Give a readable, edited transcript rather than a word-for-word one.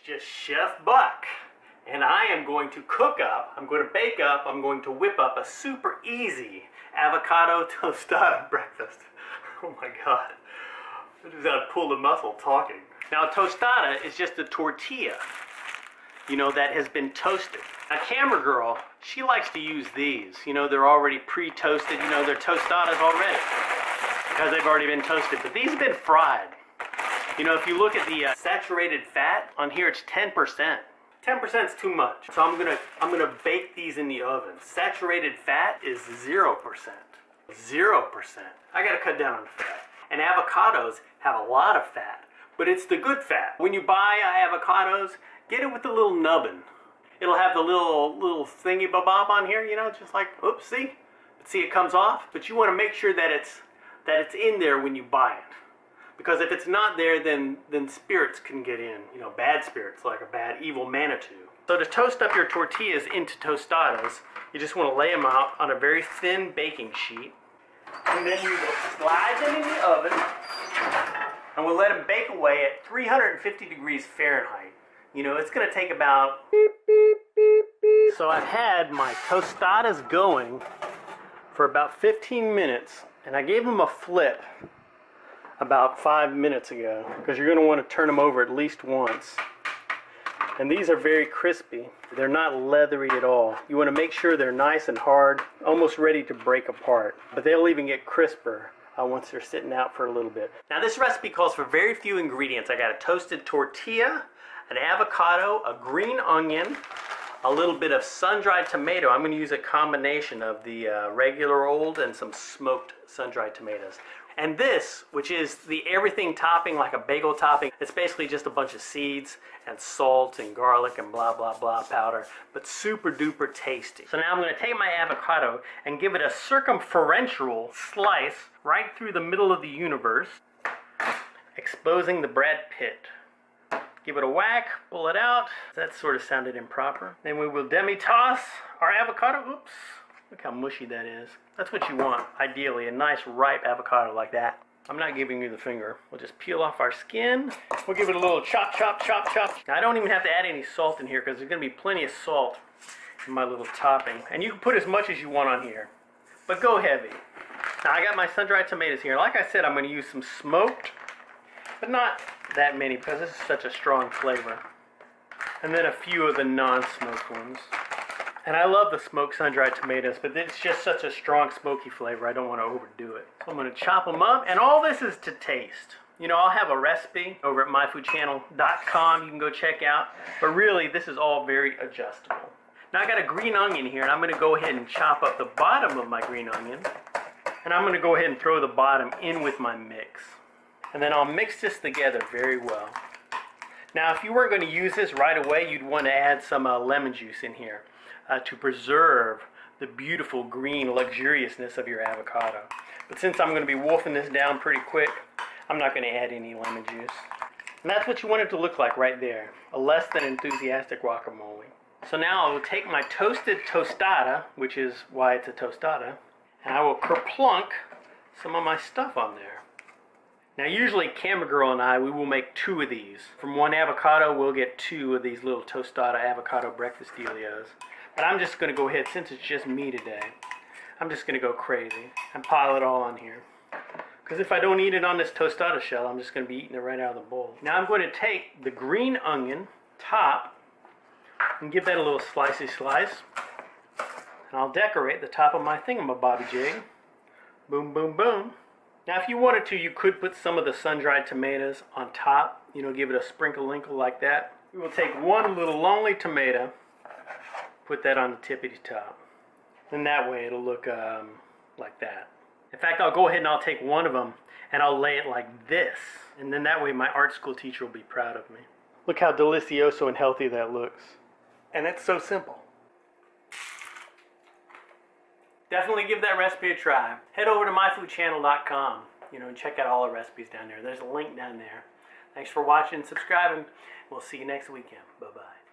just Chef Buck, and I am going to cook up, I'm going to bake up, I'm going to whip up a super easy avocado tostada breakfast. Oh my God, I just had to pull the muscle talking. Now a tostada is just a tortilla, you know, that has been toasted. Now camera girl, she likes to use these, you know, they're already pre-toasted, you know, they're tostadas already, because they've already been toasted, but these have been fried. You know, if you look at the saturated fat, on here it's 10%. 10% is too much. So I'm gonna bake these in the oven. Saturated fat is 0%. 0%. I gotta cut down on fat. And avocados have a lot of fat, but it's the good fat. When you buy avocados, get it with the little nubbin. It'll have the little thingy bob on here, you know, just like, oops, see? See, it comes off, but you wanna make sure that it's in there when you buy it. Because if it's not there, then spirits can get in, you know, bad spirits, like a bad evil manitou. So to toast up your tortillas into tostadas, you just want to lay them out on a very thin baking sheet. And then you will slide them in the oven, and we'll let them bake away at 350 degrees Fahrenheit. You know, it's going to take about... So I've had my tostadas going for about 15 minutes, and I gave them a flip about 5 minutes ago, because you're going to want to turn them over at least once. And these are very crispy. They're not leathery at all. You want to make sure they're nice and hard, almost ready to break apart. But they'll even get crisper once they're sitting out for a little bit. Now this recipe calls for very few ingredients. I got a toasted tortilla, an avocado, a green onion, a little bit of sun-dried tomato. I'm going to use a combination of the regular old and some smoked sun-dried tomatoes. And this, which is the everything topping, like a bagel topping, it's basically just a bunch of seeds and salt and garlic and blah blah blah powder, but super duper tasty. So now I'm going to take my avocado and give it a circumferential slice right through the middle of the universe, exposing the Brad Pitt. Give it a whack, pull it out. That sort of sounded improper. Then we will demi-toss our avocado. Oops. Look how mushy that is. That's what you want, ideally, a nice ripe avocado like that. I'm not giving you the finger. We'll just peel off our skin. We'll give it a little chop, chop, chop, chop. Now I don't even have to add any salt in here because there's going to be plenty of salt in my little topping. And you can put as much as you want on here, but go heavy. Now I got my sun-dried tomatoes here. Like I said, I'm going to use some smoked, but not that many because this is such a strong flavor. And then a few of the non-smoked ones. And I love the smoked sun-dried tomatoes, but it's just such a strong smoky flavor, I don't want to overdo it. So I'm going to chop them up, and all this is to taste. You know, I'll have a recipe over at myfoodchannel.com you can go check out, but really this is all very adjustable. Now I got a green onion here, and I'm going to go ahead and chop up the bottom of my green onion, and I'm going to go ahead and throw the bottom in with my mix. And then I'll mix this together very well. Now if you weren't going to use this right away, you'd want to add some lemon juice in here. To preserve the beautiful green luxuriousness of your avocado. But since I'm going to be wolfing this down pretty quick, I'm not going to add any lemon juice. And that's what you want it to look like right there, a less than enthusiastic guacamole. So now I will take my toasted tostada, which is why it's a tostada, and I will kerplunk some of my stuff on there. Now usually Camera Girl and I, we will make 2 of these. From one avocado, we'll get 2 of these little tostada avocado breakfast dealios. But I'm just going to go ahead, since it's just me today, I'm just going to go crazy and pile it all on here. Because if I don't eat it on this tostada shell, I'm just going to be eating it right out of the bowl. Now I'm going to take the green onion top and give that a little slicey slice. And I'll decorate the top of my thingamabobby-jig. Boom, boom, boom. Now if you wanted to, you could put some of the sun-dried tomatoes on top. You know, give it a sprinkle-linkle like that. We will take one little lonely tomato, put that on the tippity top. And that way it'll look like that. In fact, I'll go ahead and I'll take one of them and I'll lay it like this. And then that way my art school teacher will be proud of me. Look how delicioso and healthy that looks. And it's so simple. Definitely give that recipe a try. Head over to myfoodchannel.com, you know, and check out all the recipes down there. There's a link down there. Thanks for watching and subscribing. We'll see you next weekend. Bye-bye.